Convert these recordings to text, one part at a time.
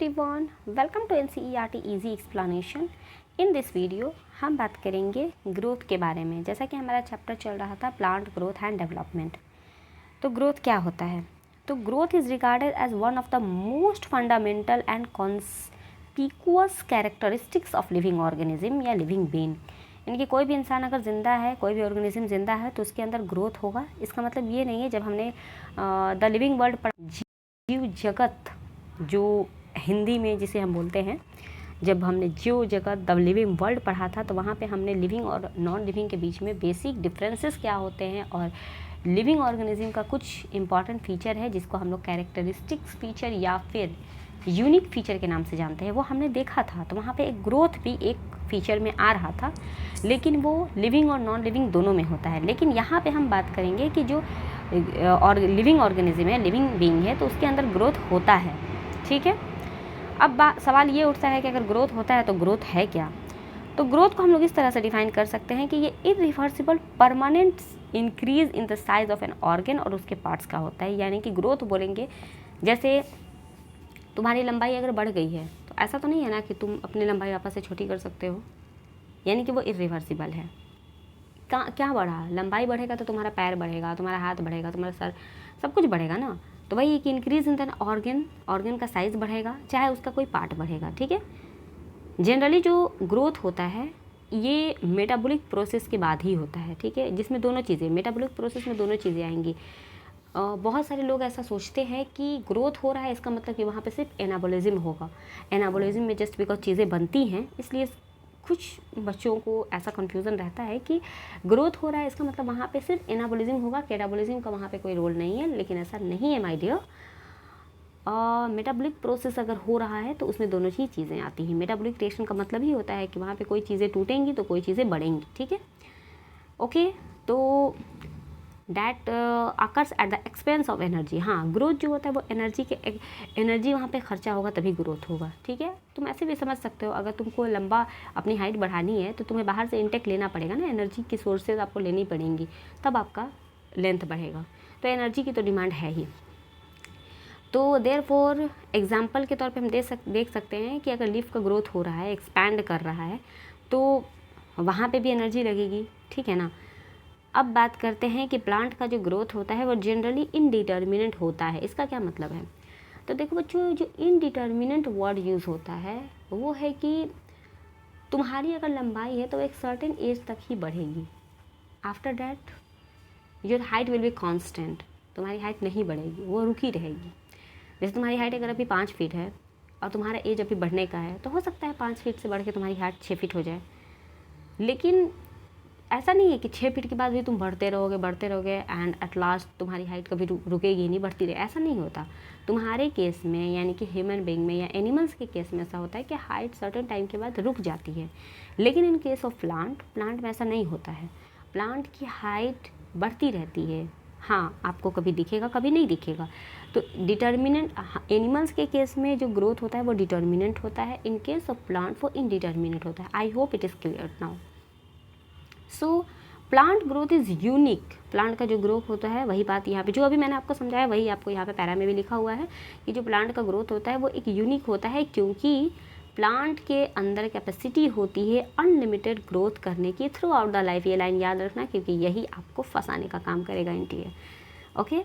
everyone, welcome to NCERT Easy Explanation। In this video हम बात करेंगे ग्रोथ के बारे में। जैसा कि हमारा चैप्टर चल रहा था प्लांट ग्रोथ एंड डेवलपमेंट। तो ग्रोथ क्या होता है? तो growth is regarded as one of the most fundamental and conspicuous characteristics of living organism या लिविंग बीइंग। यानी कि कोई भी इंसान अगर ज़िंदा है, कोई भी ऑर्गेनिज्म ज़िंदा है तो उसके अंदर ग्रोथ होगा। इसका मतलब ये नहीं है जब हमने द लिविंग वर्ल्ड पढ़ा, जीव जगत जो हिंदी में जिसे हम बोलते हैं, जब हमने जीव जगत द लिविंग वर्ल्ड पढ़ा था तो वहाँ पे हमने लिविंग और नॉन लिविंग के बीच में बेसिक डिफरेंसेस क्या होते हैं और लिविंग ऑर्गेनिज्म का कुछ इंपॉर्टेंट फीचर है जिसको हम लोग कैरेक्टरिस्टिक्स फीचर या फिर यूनिक फीचर के नाम से जानते हैं, वो हमने देखा था। तो वहाँ पे एक ग्रोथ भी एक फीचर में आ रहा था, लेकिन वो लिविंग और नॉन लिविंग दोनों में होता है। लेकिन यहाँ पे हम बात करेंगे कि जो और लिविंग ऑर्गेनिज्म है, लिविंग बीइंग है, तो उसके अंदर ग्रोथ होता है। ठीक है। अब सवाल ये उठता है कि अगर ग्रोथ होता है तो ग्रोथ है क्या? तो ग्रोथ को हम लोग इस तरह से डिफाइन कर सकते हैं कि ये irreversible permanent increase in the size of an organ और उसके पार्ट्स का होता है। यानी कि ग्रोथ बोलेंगे जैसे तुम्हारी लंबाई अगर बढ़ गई है तो ऐसा तो नहीं है ना कि तुम अपनी लंबाई वापस से छोटी कर सकते हो, यानी कि वो इरिवर्सिबल है। क्या बढ़ा? लंबाई बढ़ेगा तो तुम्हारा पैर बढ़ेगा, तुम्हारा हाथ बढ़ेगा, तुम्हारा सर, सब कुछ बढ़ेगा ना। तो वही एक इंक्रीज इन द ऑर्गन का साइज़ बढ़ेगा, चाहे उसका कोई पार्ट बढ़ेगा। ठीक है। जनरली जो ग्रोथ होता है ये मेटाबॉलिक प्रोसेस के बाद ही होता है। ठीक है, जिसमें दोनों चीज़ें, मेटाबॉलिक प्रोसेस में दोनों चीज़ें आएंगी। बहुत सारे लोग ऐसा सोचते हैं कि ग्रोथ हो रहा है इसका मतलब कि वहाँ पे सिर्फ एनाबोलिज्म होगा। एनाबोलिज्म में जस्ट बिकॉज चीज़ें बनती हैं, इसलिए कुछ बच्चों को ऐसा कन्फ्यूज़न रहता है कि ग्रोथ हो रहा है इसका मतलब वहाँ पे सिर्फ एनाबोलिज्म होगा, कैटाबोलिज्म का वहाँ पे कोई रोल नहीं है। लेकिन ऐसा नहीं है माय डियर। मेटाबॉलिक प्रोसेस अगर हो रहा है तो उसमें दोनों ही चीज़ें आती हैं। मेटाबॉलिक रिएक्शन का मतलब ही होता है कि वहाँ पे कोई चीज़ें टूटेंगी तो कोई चीज़ें बढ़ेंगी। ठीक है, ओके। तो that occurs at the expense of energy. हाँ, ग्रोथ जो होता है वो एनर्जी वहाँ पे खर्चा होगा तभी ग्रोथ होगा। ठीक है, तुम ऐसे भी समझ सकते हो, अगर तुमको लंबा अपनी हाइट बढ़ानी है तो तुम्हें बाहर से इंटेक लेना पड़ेगा ना, एनर्जी की सोर्सेज आपको लेनी पड़ेंगी, तब आपका लेंथ बढ़ेगा। तो एनर्जी की तो डिमांड है ही। तो देयरफॉर एग्जाम्पल के तौर पे हम देख सकते हैं कि अगर लीफ का ग्रोथ हो रहा है, एक्सपैंड कर रहा है, तो वहाँ पे भी एनर्जी लगेगी। ठीक है ना। अब बात करते हैं कि प्लांट का जो ग्रोथ होता है वो जनरली इनडिटर्मिनेंट होता है। इसका क्या मतलब है? तो देखो बच्चों, जो इनडिटर्मिनेंट वर्ड यूज़ होता है वो है कि तुम्हारी अगर लंबाई है तो एक सर्टेन एज तक ही बढ़ेगी। After that your height will be constant. तुम्हारी हाइट नहीं बढ़ेगी, वो रुकी रहेगी। जैसे तुम्हारी हाइट अगर अभी 5 फीट है और तुम्हारा एज अभी बढ़ने का है, तो हो सकता है 5 फीट से बढ़ के तुम्हारी हाइट 6 फीट हो जाए। लेकिन ऐसा नहीं है कि 6 फीट के बाद भी तुम बढ़ते रहोगे एंड एट लास्ट तुम्हारी हाइट कभी रुकेगी नहीं, बढ़ती रहे। ऐसा नहीं होता तुम्हारे केस में, यानी कि ह्यूमन बीइंग में या एनिमल्स के केस में ऐसा होता है कि हाइट सर्टेन टाइम के बाद रुक जाती है। लेकिन इन केस ऑफ प्लांट में ऐसा नहीं होता है। प्लांट की हाइट बढ़ती रहती है। हाँ, आपको कभी दिखेगा, कभी नहीं दिखेगा। तो डिटर्मिनेंट एनिमल्स के केस में जो ग्रोथ होता है वो डिटर्मिनेंट होता है, इन केस ऑफ प्लांट वो इनडिटर्मिनेंट होता है। I hope it is clear now. So plant growth is unique. Plant का जो ग्रोथ होता है, वही बात यहाँ पे जो अभी मैंने आपको समझाया वही आपको यहाँ पे पैरा में भी लिखा हुआ है कि जो प्लांट का ग्रोथ होता है वो एक यूनिक होता है, क्योंकि प्लांट के अंदर कैपेसिटी होती है अनलिमिटेड ग्रोथ करने की थ्रू आउट द लाइफ। ये लाइन याद रखना, क्योंकि यही आपको फंसाने का काम करेगा एनटीए। ओके।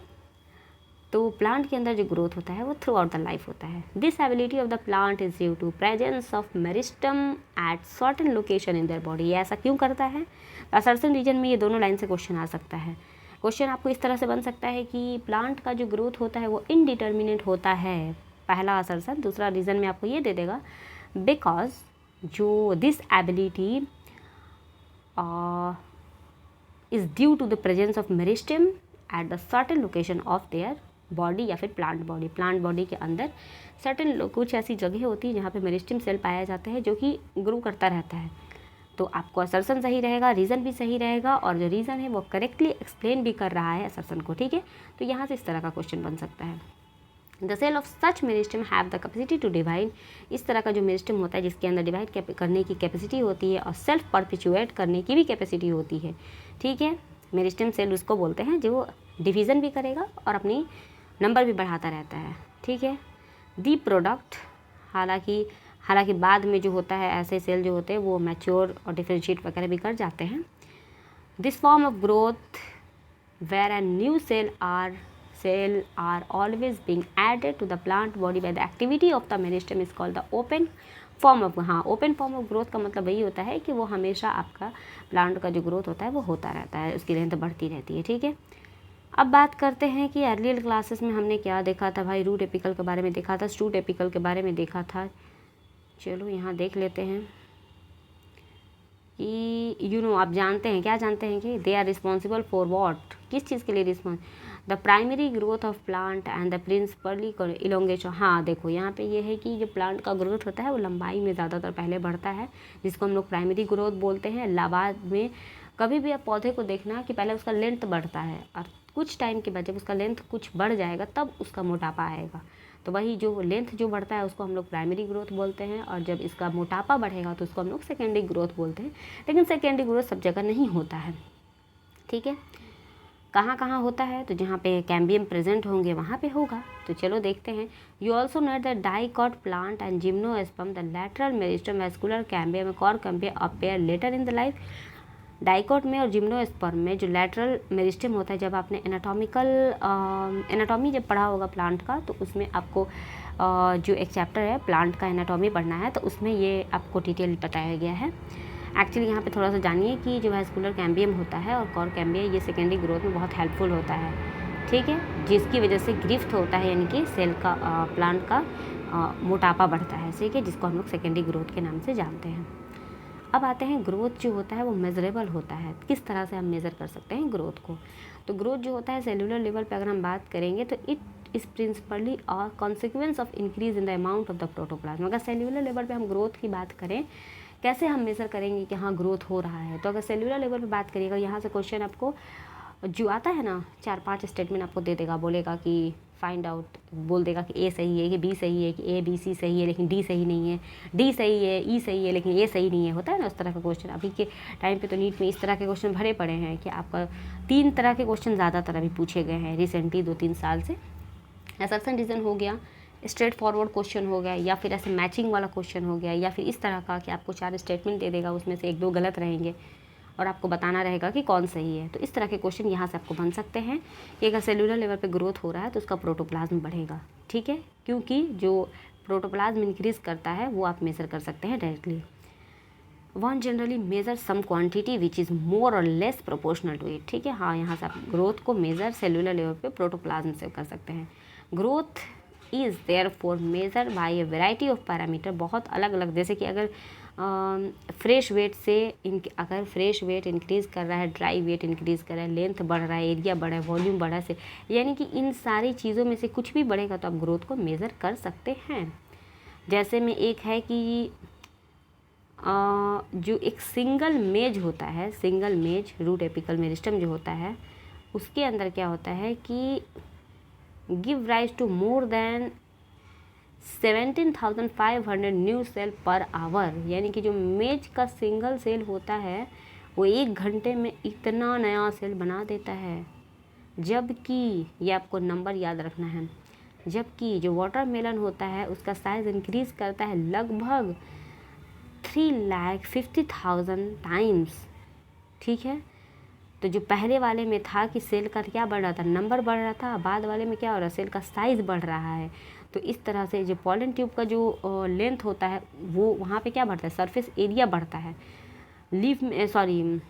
तो प्लांट के अंदर जो ग्रोथ होता है वो थ्रू आउट द लाइफ होता है। This ability of the plant is due to presence of meristem at certain location in their body. ये ऐसा क्यों करता है? असर्शन रीजन में ये दोनों लाइन से क्वेश्चन आ सकता है। क्वेश्चन आपको इस तरह से बन सकता है कि प्लांट का जो ग्रोथ होता है वो इनडिटर्मिनेट होता है, पहला असर्शन। दूसरा रीज़न में आपको ये दे देगा बिकॉज जो this ability is due to the presence of meristem at the certain location of their body या फिर प्लांट बॉडी के अंदर सर्टेन कुछ ऐसी जगह होती है जहाँ पे मेरिस्टम सेल पाया जाता है जो कि ग्रो करता रहता है। तो आपको असर्शन सही रहेगा, रीज़न भी सही रहेगा, और जो रीज़न है वो करेक्टली एक्सप्लेन भी कर रहा है असर्शन को। ठीक है, तो यहाँ से इस तरह का क्वेश्चन बन सकता है। The cell of such meristem have the capacity to divide. इस तरह का जो मेरिस्टम होता है जिसके अंदर डिवाइड करने की कैपेसिटी होती है और सेल्फ परपिचुएट करने की भी कैपेसिटी होती है। ठीक है, मेरिस्टम सेल उसको बोलते हैं जो डिवीज़न भी करेगा और अपनी नंबर भी बढ़ाता रहता है। ठीक है, दी प्रोडक्ट हालांकि बाद में जो होता है ऐसे सेल जो होते हैं वो मैच्योर और डिफरेंशिएट वगैरह भी कर जाते हैं। This form of growth where a new cell are always being added to the plant body by the activity of the meristem is called the open form of open form of growth का मतलब वही होता है कि वो हमेशा आपका plant का जो ग्रोथ होता है वो होता रहता है, उसकी लेंथ बढ़ती रहती है। ठीक है, अब बात करते हैं कि अर्लियर क्लासेस में हमने क्या देखा था भाई। रूट एपिकल के बारे में देखा था, शूट एपिकल के बारे में देखा था। चलो यहाँ देख लेते हैं कि आप जानते हैं, क्या जानते हैं कि they are responsible for what, किस चीज़ के लिए response, the primary growth of plant and the principally elongation. हाँ देखो यहाँ पे ये है कि जो प्लांट का ग्रोथ होता है वो लंबाई में ज़्यादातर पहले बढ़ता है, जिसको हम लोग प्राइमरी ग्रोथ बोलते हैं। बाद में कभी भी आप पौधे को देखना कि पहले उसका लेंथ बढ़ता है और कुछ टाइम के बाद जब उसका लेंथ कुछ बढ़ जाएगा तब उसका मोटापा आएगा। तो वही जो लेंथ जो बढ़ता है उसको हम लोग प्राइमरी ग्रोथ बोलते हैं, और जब इसका मोटापा बढ़ेगा तो उसको हम लोग सेकेंडरी ग्रोथ बोलते हैं। लेकिन सेकेंडरी ग्रोथ सब जगह नहीं होता है। ठीक है, कहाँ कहाँ होता है, तो जहाँ पे कैम्बियम प्रेजेंट होंगे वहाँ पे होगा। तो चलो देखते हैं। You also note the dicot plant and gymnosperm the lateral meristem vascular cambium cork cambium appear later in the life. Dicot में और जिम्नोएस्पर्म में जो लैटरल मेरिस्टेम होता है, जब आपने एनाटॉमी जब पढ़ा होगा प्लांट का, तो उसमें आपको जो एक चैप्टर है प्लांट का एनाटॉमी पढ़ना है, तो उसमें ये आपको डिटेल बताया गया है। एक्चुअली यहाँ पे थोड़ा सा जानिए कि जो वैस्कुलर कैम्बियम होता है और कॉर कैम्बियम, ये सेकेंडरी ग्रोथ में बहुत हेल्पफुल होता है। ठीक है, जिसकी वजह से ग्रिफ्ट होता है, यानी कि सेल का प्लांट का मोटापा बढ़ता है। ठीक है, जिसको हम लोग सेकेंडरी ग्रोथ के नाम से जानते हैं। अब आते हैं ग्रोथ जो होता है वो मेजरेबल होता है। किस तरह से हम मेज़र कर सकते हैं ग्रोथ को। तो ग्रोथ जो होता है सेलुलर लेवल पे अगर हम बात करेंगे तो it is principally a consequence of increase in the amount of the protoplasm. अगर सेलुलर लेवल पे हम ग्रोथ की बात करें, कैसे हम मेज़र करेंगे कि हाँ ग्रोथ हो रहा है, तो अगर सेलुलर लेवल पे बात करिएगा, यहाँ से क्वेश्चन आपको जो आता है ना 4-5 स्टेटमेंट आपको दे देगा, बोलेगा कि फाइंड आउट, बोल देगा कि ए सही है, कि बी सही है, कि ए बी सी सही है लेकिन डी सही नहीं है, डी सही है, ई सही है लेकिन ए सही नहीं है। होता है ना उस तरह का क्वेश्चन। अभी के टाइम पे तो नीट में इस तरह के क्वेश्चन भरे पड़े हैं कि आपका 3 तरह के क्वेश्चन ज़्यादातर अभी पूछे गए हैं रिसेंटली 2-3 साल से। असर्शन रीज़न हो गया, स्ट्रेट फॉरवर्ड क्वेश्चन हो गया, या फिर ऐसे मैचिंग वाला क्वेश्चन हो गया, या फिर इस तरह का कि आपको 4 स्टेटमेंट दे देगा, उसमें से 1-2 गलत रहेंगे और आपको बताना रहेगा कि कौन सही है। तो इस तरह के क्वेश्चन यहाँ से आपको बन सकते हैं कि अगर सेलुलर लेवल पे ग्रोथ हो रहा है तो उसका प्रोटोप्लाज्म बढ़ेगा। ठीक है, क्योंकि जो प्रोटोप्लाज्म इंक्रीज करता है वो आप मेज़र कर सकते हैं directly. One generally measure some quantity which is more और लेस प्रोपोर्शनल टू इट। ठीक है, हाँ यहाँ से आप ग्रोथ को मेज़र सेलुलर लेवल पे प्रोटोप्लाज्म से कर सकते हैं। Growth is there for measure by a variety of parameter. बहुत अलग अलग, जैसे कि अगर फ्रेश वेट से अगर फ्रेश वेट इंक्रीज़ कर रहा है, ड्राई वेट इंक्रीज़ कर रहा है, लेंथ बढ़ रहा है, एरिया बढ़ा है, वॉल्यूम बढ़ा है, यानी कि इन सारी चीज़ों में से कुछ भी बढ़ेगा तो आप ग्रोथ को मेज़र कर सकते हैं। जैसे में एक है कि जो एक सिंगल मेज होता है, सिंगल मेज रूट एपिकल मेरिस्टम जो होता है, उसके अंदर क्या होता है कि give rise to more than 17,500 new cell per hour. यानी कि जो मेज का सिंगल सेल होता है वो 1 घंटे में इतना नया सेल बना देता है। जबकि ये आपको नंबर याद रखना है, जबकि जो वाटरमेलन होता है उसका साइज़ इंक्रीज़ करता है लगभग 3,50,000 टाइम्स। ठीक है, तो जो पहले वाले में था कि सेल का क्या बढ़ रहा था, नंबर बढ़ रहा था, बाद वाले में क्या हो रहा है, सेल का साइज़ बढ़ रहा है। तो इस तरह से जो पॉलन ट्यूब का जो लेंथ होता है वो वहाँ पे क्या बढ़ता है, सरफेस एरिया बढ़ता है। लीफ में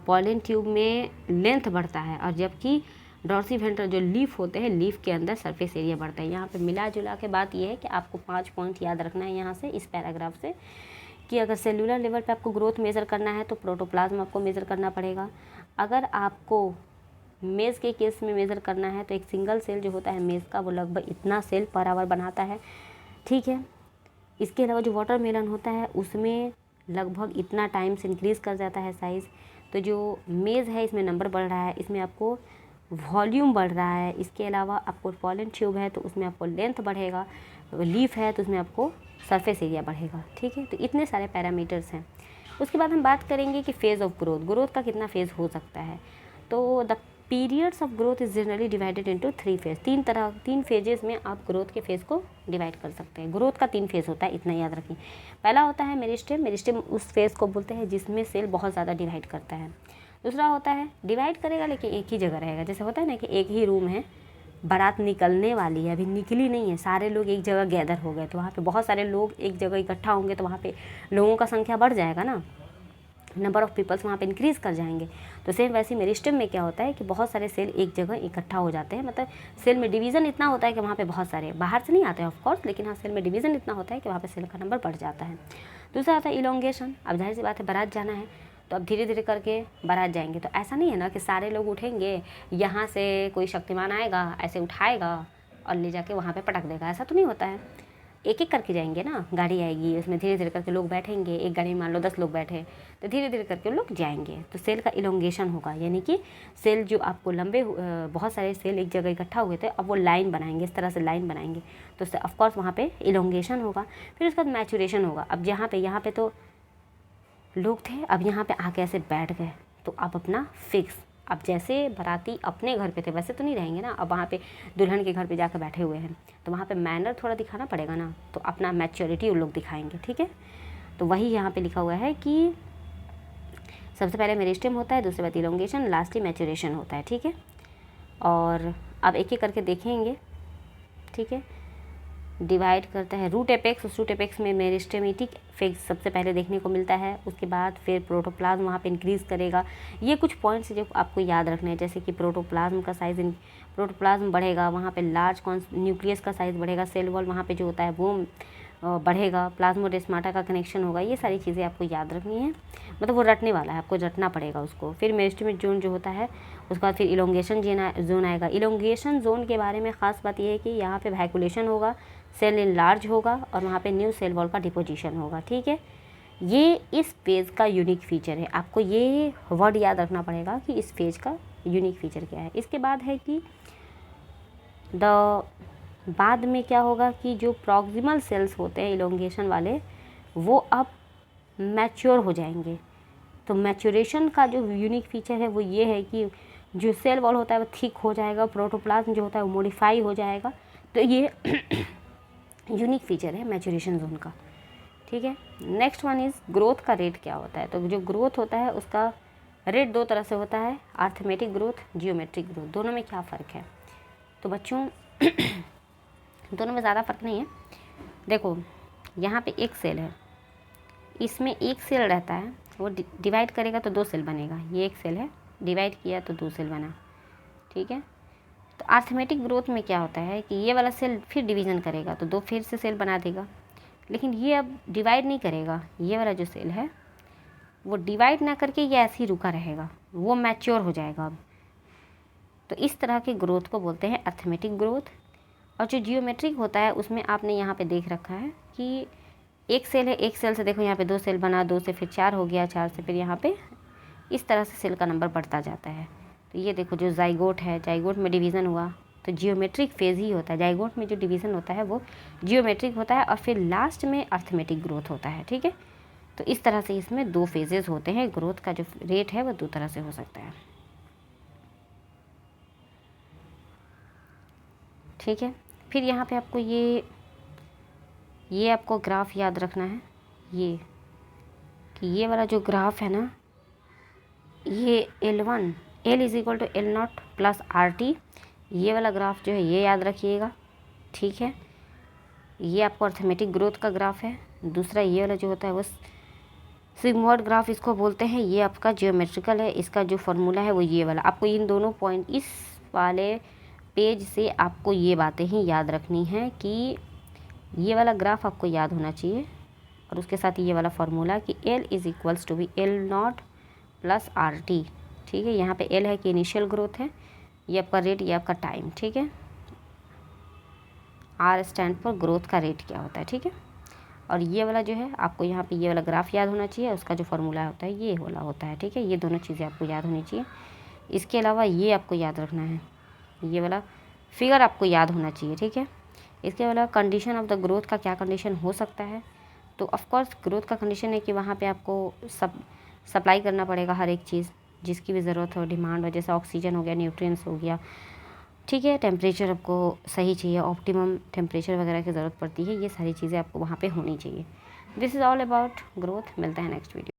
पॉलन ट्यूब में लेंथ बढ़ता है, और जबकि डॉर्सीवेंट्रल जो लीफ होते हैं, लीफ के अंदर सरफेस एरिया बढ़ता है। यहाँ पे मिला जुला के बात ये है कि आपको 5 पॉइंट याद रखना है यहाँ से इस पैराग्राफ से, कि अगर सेलुलर लेवल पे आपको ग्रोथ मेज़र करना है तो प्रोटोप्लाज्म आपको मेज़र करना पड़ेगा। अगर आपको मेज़ के केस में मेज़र करना है तो एक सिंगल सेल जो होता है मेज़ का वो लगभग इतना सेल पर आवर बनाता है। ठीक है, इसके अलावा जो वाटरमेलन होता है उसमें लगभग इतना टाइम से इंक्रीज़ कर जाता है साइज़। तो जो मेज़ है इसमें नंबर बढ़ रहा है, इसमें आपको वॉल्यूम बढ़ रहा है। इसके अलावा आपको पॉलन ट्यूब है तो उसमें आपको लेंथ बढ़ेगा, लीफ है तो उसमें आपको सरफेस एरिया बढ़ेगा। ठीक है, तो इतने सारे पैरामीटर्स हैं। उसके बाद हम बात करेंगे कि फेज़ ऑफ ग्रोथ, ग्रोथ का कितना फेज़ हो सकता है। तो the periods of growth is generally divided into 3 phase. 3 phases में आप ग्रोथ के फेज को डिवाइड कर सकते हैं। ग्रोथ का 3 फेज होता है, इतना याद रखिए। पहला होता है मेरिस्टेम। मेरिस्टेम उस फेज को बोलते हैं जिसमें सेल बहुत ज़्यादा डिवाइड करता है। दूसरा होता है डिवाइड करेगा लेकिन एक ही जगह रहेगा। जैसे होता है ना कि एक ही रूम है, बारात निकलने वाली है, अभी निकली नहीं है, सारे लोग एक जगह गैदर हो गए, तो वहाँ पे बहुत सारे लोग एक जगह इकट्ठा होंगे, तो वहाँ पे लोगों का संख्या बढ़ जाएगा ना, नंबर ऑफ़ पीपल्स वहाँ पे इंक्रीज़ कर जाएंगे। तो सेम वैसे मेरिस्टेम में क्या होता है कि बहुत सारे सेल एक जगह इकट्ठा हो जाते हैं। मतलब सेल में डिवीज़न इतना होता है कि वहाँ पे बहुत सारे बाहर से नहीं आते हैं ऑफकोर्स, लेकिन हाँ सेल में डिवीज़न इतना होता है कि वहाँ पे सेल का नंबर बढ़ जाता है। दूसरा आता है इलोंगेशन। अब जाहिर सी बात है बारात जाना है, तो अब धीरे धीरे करके बारात जाएंगे, तो ऐसा नहीं है ना कि सारे लोग उठेंगे, यहाँ से कोई शक्तिमान आएगा ऐसे उठाएगा और ले जाके वहाँ पे पटक देगा, ऐसा तो नहीं होता है। एक एक करके जाएंगे ना, गाड़ी आएगी उसमें धीरे धीरे करके लोग बैठेंगे, एक गाड़ी में मान लो 10 लोग बैठे, तो धीरे धीरे करके लोग जाएंगे। तो सेल का इलोंगेशन होगा, यानी कि सेल जो आपको लंबे बहुत सारे सेल एक जगह इकट्ठा हुए थे, अब वो लाइन बनाएंगे, इस तरह से लाइन बनाएंगे, तो उससे ऑफकोर्स वहाँ पे इलोंगेशन होगा। फिर उसके बाद मैचुरेशन होगा। अब यहाँ पे तो लोग थे, अब यहाँ पे आके ऐसे बैठ गए, तो अब अपना फिक्स, अब जैसे बाराती अपने घर पे थे वैसे तो नहीं रहेंगे ना, अब वहाँ पे दुल्हन के घर पे जाकर बैठे हुए हैं, तो वहाँ पे मैनर थोड़ा दिखाना पड़ेगा ना, तो अपना मैच्योरिटी वो लोग दिखाएंगे। ठीक है, तो वही यहाँ पे लिखा हुआ है कि सबसे पहले मेरिस्टेम होता है, दूसरे बाद इलोंगेशन, लास्टली मैच्योरेशन होता है। ठीक है, और अब एक एक करके देखेंगे। ठीक है, डिवाइड करता है रूट एपेक्स। उस रूट एपेक्स में मेरिस्टेमेटिक फेज सबसे पहले देखने को मिलता है, उसके बाद फिर प्रोटोप्लाज्म वहाँ पे इंक्रीज़ करेगा। ये कुछ पॉइंट्स जो आपको याद रखने हैं, जैसे कि प्रोटोप्लाज्म का साइज़, प्रोटोप्लाज्म बढ़ेगा, वहाँ पे लार्ज न्यूक्लियस का साइज़ बढ़ेगा, सेल वॉल वहाँ पे जो होता है वो बढ़ेगा, प्लाज्मोडेस्माटा का कनेक्शन होगा। ये सारी चीज़ें आपको याद रखनी है, मतलब वो रटने वाला है, आपको रटना पड़ेगा उसको। फिर मेरिस्टेमिक जोन जो होता है, उसके बाद फिर इलोंगेशन जोन आएगा। इलोंगेशन जोन के बारे में ख़ास बात यह है कि यहाँ पे वैक्यूलेशन होगा, सेल इनलार्ज होगा और वहाँ पे न्यू सेल वॉल का डिपोजिशन होगा। ठीक है, ये इस फेज़ का यूनिक फीचर है। आपको ये वर्ड याद रखना पड़ेगा कि इस फेज़ का यूनिक फीचर क्या है। इसके बाद है कि बाद में क्या होगा कि जो प्रॉक्सिमल सेल्स होते हैं इलोंगेशन वाले, वो अब मैच्योर हो जाएंगे। तो मैच्योरेशन का जो यूनिक फीचर है वो ये है कि जो सेल वॉल होता है वो थिक हो जाएगा, प्रोटोप्लाज्म जो होता है वो मॉडिफाई हो जाएगा। तो ये यूनिक फीचर है मैच्योरेशन जोन का। ठीक है, नेक्स्ट वन इज़ ग्रोथ का रेट क्या होता है। तो जो ग्रोथ होता है उसका रेट दो तरह से होता है, अर्थमेटिक ग्रोथ, जियोमेट्रिक ग्रोथ। दोनों में क्या फ़र्क है? तो बच्चों दोनों में ज़्यादा फ़र्क नहीं है। देखो यहाँ पे एक सेल है, इसमें एक सेल रहता है, वो डिवाइड करेगा तो 2 सेल बनेगा। ये एक सेल है, डिवाइड किया तो 2 सेल बना। ठीक है, तो अर्थमेटिक ग्रोथ में क्या होता है कि ये वाला सेल फिर डिवीज़न करेगा तो 2 फिर से सेल बना देगा, लेकिन ये अब डिवाइड नहीं करेगा। ये वाला जो सेल है वो डिवाइड ना करके ये ऐसे ही रुका रहेगा, वो मैच्योर हो जाएगा अब। तो इस तरह के ग्रोथ को बोलते हैं अर्थमेटिक ग्रोथ। और जो जियोमेट्रिक होता है उसमें आपने यहाँ पे देख रखा है कि एक सेल है, एक सेल से देखो यहाँ पे 2 सेल बना, 2 से फिर 4 हो गया, 4 से फिर यहाँ पे इस तरह से सेल का नंबर बढ़ता जाता है। तो ये देखो जो जाइगोट है, जाइगोट में डिवीज़न हुआ तो जियोमेट्रिक फेज़ ही होता है। जाइगोट में जो डिवीज़न होता है वो जियोमेट्रिक होता है और फिर लास्ट में अर्थमेटिक ग्रोथ होता है। ठीक है, तो इस तरह से इसमें 2 फेजेस होते हैं। ग्रोथ का जो रेट है वो 2 तरह से हो सकता है। ठीक है, फिर यहाँ पे आपको ये आपको ग्राफ याद रखना है, ये कि ये वाला जो ग्राफ है ना, ये L1 L is equal to L0 plus RT, ये वाला ग्राफ जो है ये याद रखिएगा। ठीक है, ये आपको अर्थमेटिक ग्रोथ का ग्राफ है। दूसरा ये वाला जो होता है वो सिग्मॉइड ग्राफ इसको बोलते हैं, ये आपका जियोमेट्रिकल है। इसका जो फार्मूला है वो ये वाला। आपको इन दोनों पॉइंट, इस वाले पेज से आपको ये बातें ही याद रखनी है कि ये वाला ग्राफ आपको याद होना चाहिए और उसके साथ ये वाला फार्मूला कि L is equals to be L0 plus RT। ठीक है, यहाँ पे L है कि इनिशियल ग्रोथ है, ये आपका रेट, ये आपका टाइम। ठीक है, R स्टैंड पर ग्रोथ का रेट क्या होता है। ठीक है, और ये वाला जो है आपको यहाँ पे ये वाला ग्राफ याद होना चाहिए, उसका जो फार्मूला होता है ये वाला होता है। ठीक है, ये दोनों चीज़ें आपको याद होनी चाहिए। इसके अलावा ये आपको याद रखना है, ये वाला फिगर आपको याद होना चाहिए। ठीक है, इसके अलावा कंडीशन ऑफ द ग्रोथ का क्या कंडीशन हो सकता है। तो ऑफकोर्स ग्रोथ का कंडीशन है कि वहाँ पे आपको सप्लाई करना पड़ेगा हर एक चीज़, जिसकी भी ज़रूरत हो, डिमांड हो, जैसे ऑक्सीजन हो गया, न्यूट्रिएंट्स हो गया, ठीक है। टेम्परेचर आपको सही चाहिए, ऑप्टिमम टेम्परेचर वगैरह की ज़रूरत पड़ती है, ये सारी चीज़ें आपको वहाँ पे होनी चाहिए। This is all about growth. मिलता है नेक्स्ट वीडियो।